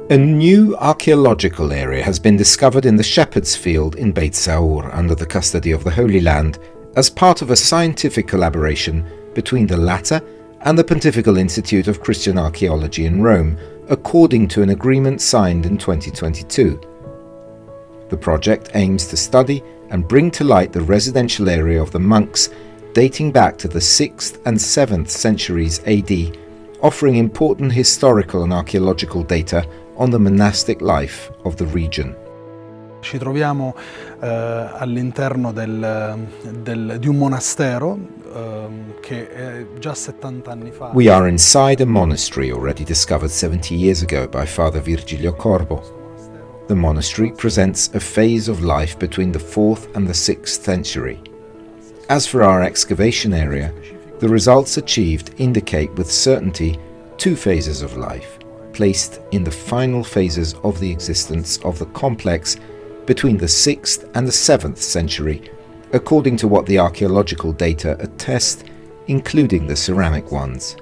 A new archaeological area has been discovered in the Shepherd's Field in Beit Sahour under the custody of the Holy Land as part of a scientific collaboration between the latter and the Pontifical Institute of Christian Archaeology in Rome, according to an agreement signed in 2022. The project aims to study and bring to light the residential area of the monks dating back to the 6th and 7th centuries AD, offering important historical and archaeological data on the monastic life of the region. Ci troviamo all'interno di un monastero che già 70 anni fa. We are inside a monastery already discovered 70 years ago by Father Virgilio Corbo. The monastery presents a phase of life between the 4th and the 6th century. As for our excavation area, the results achieved indicate with certainty two phases of life, placed in the final phases of the existence of the complex between the 6th and the 7th century, according to what the archaeological data attest, including the ceramic ones.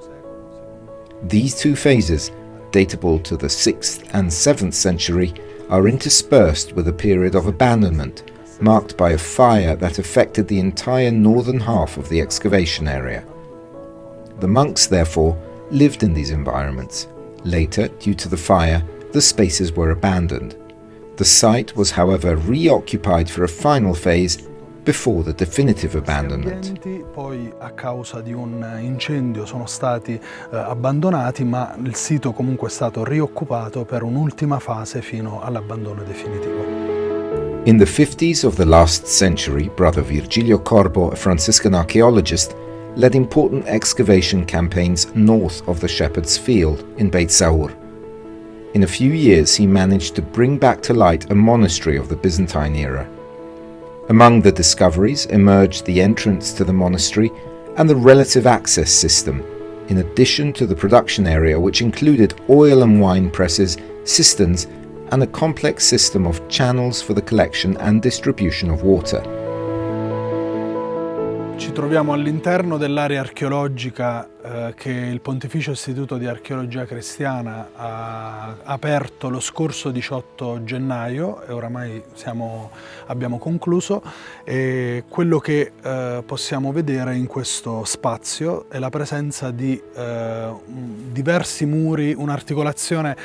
These two phases, datable to the 6th and 7th century, are interspersed with a period of abandonment, marked by a fire that affected the entire northern half of the excavation area. The monks, therefore, lived in these environments. Later, due to the fire, the spaces were abandoned. The site was, however, reoccupied for a final phase before the definitive abandonment. Poi, a causa di un incendio, sono stati abbandonati, ma il sito comunque è stato rioccupato per un'ultima fase fino all'abbandono definitivo. In the 50s of the last century, Brother Virgilio Corbo, a Franciscan archaeologist, led important excavation campaigns north of the Shepherd's Field in Beit Sahour. In a few years, he managed to bring back to light a monastery of the Byzantine era. Among the discoveries emerged the entrance to the monastery and the relative access system, in addition to the production area, which included oil and wine presses, cisterns, and a complex system of channels for the collection and distribution of water. Ci troviamo all'interno dell'area archeologica che il Pontificio Istituto di Archeologia Cristiana ha aperto lo scorso 18 gennaio e oramai abbiamo concluso, e quello che possiamo vedere in questo spazio è la presenza di diversi muri, un'articolazione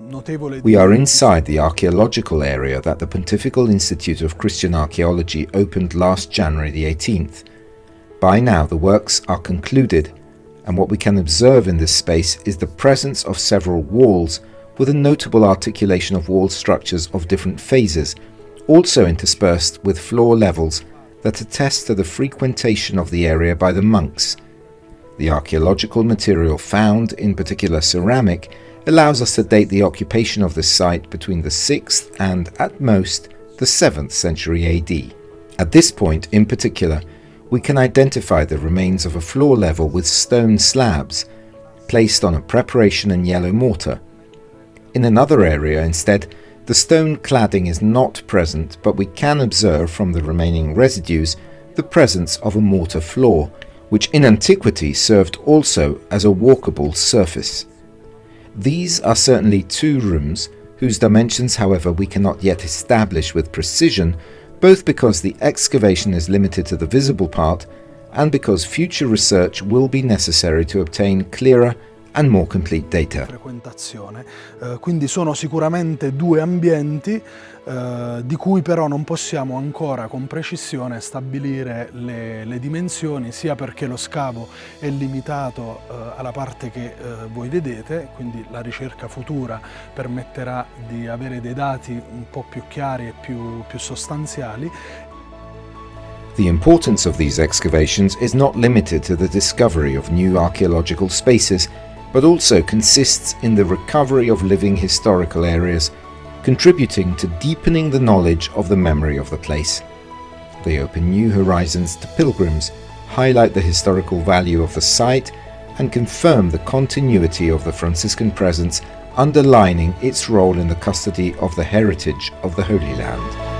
notevole. We are inside the archaeological area that the Pontifical Institute of Christian Archaeology opened last January the 18th. By now the works are concluded, and what we can observe in this space is the presence of several walls with a notable articulation of wall structures of different phases, also interspersed with floor levels that attest to the frequentation of the area by the monks. The archaeological material found, in particular ceramic, allows us to date the occupation of this site between the 6th and, at most, the 7th century AD. At this point, in particular, we can identify the remains of a floor level with stone slabs, placed on a preparation and yellow mortar. In another area, instead, the stone cladding is not present, but we can observe from the remaining residues the presence of a mortar floor, which in antiquity served also as a walkable surface. These are certainly two rooms, whose dimensions, however, we cannot yet establish with precision, both because the excavation is limited to the visible part and because future research will be necessary to obtain clearer and more complete data. Quindi sono sicuramente due ambienti di cui però non possiamo ancora con precisione stabilire le dimensioni, sia perché lo scavo è limitato alla parte che voi vedete, quindi la ricerca futura permetterà di avere dei dati un po' più chiari e più sostanziali. The importance of these excavations is not limited to the discovery of new archaeological spaces, but also consists in the recovery of living historical areas, contributing to deepening the knowledge of the memory of the place. They open new horizons to pilgrims, highlight the historical value of the site, and confirm the continuity of the Franciscan presence, underlining its role in the custody of the heritage of the Holy Land.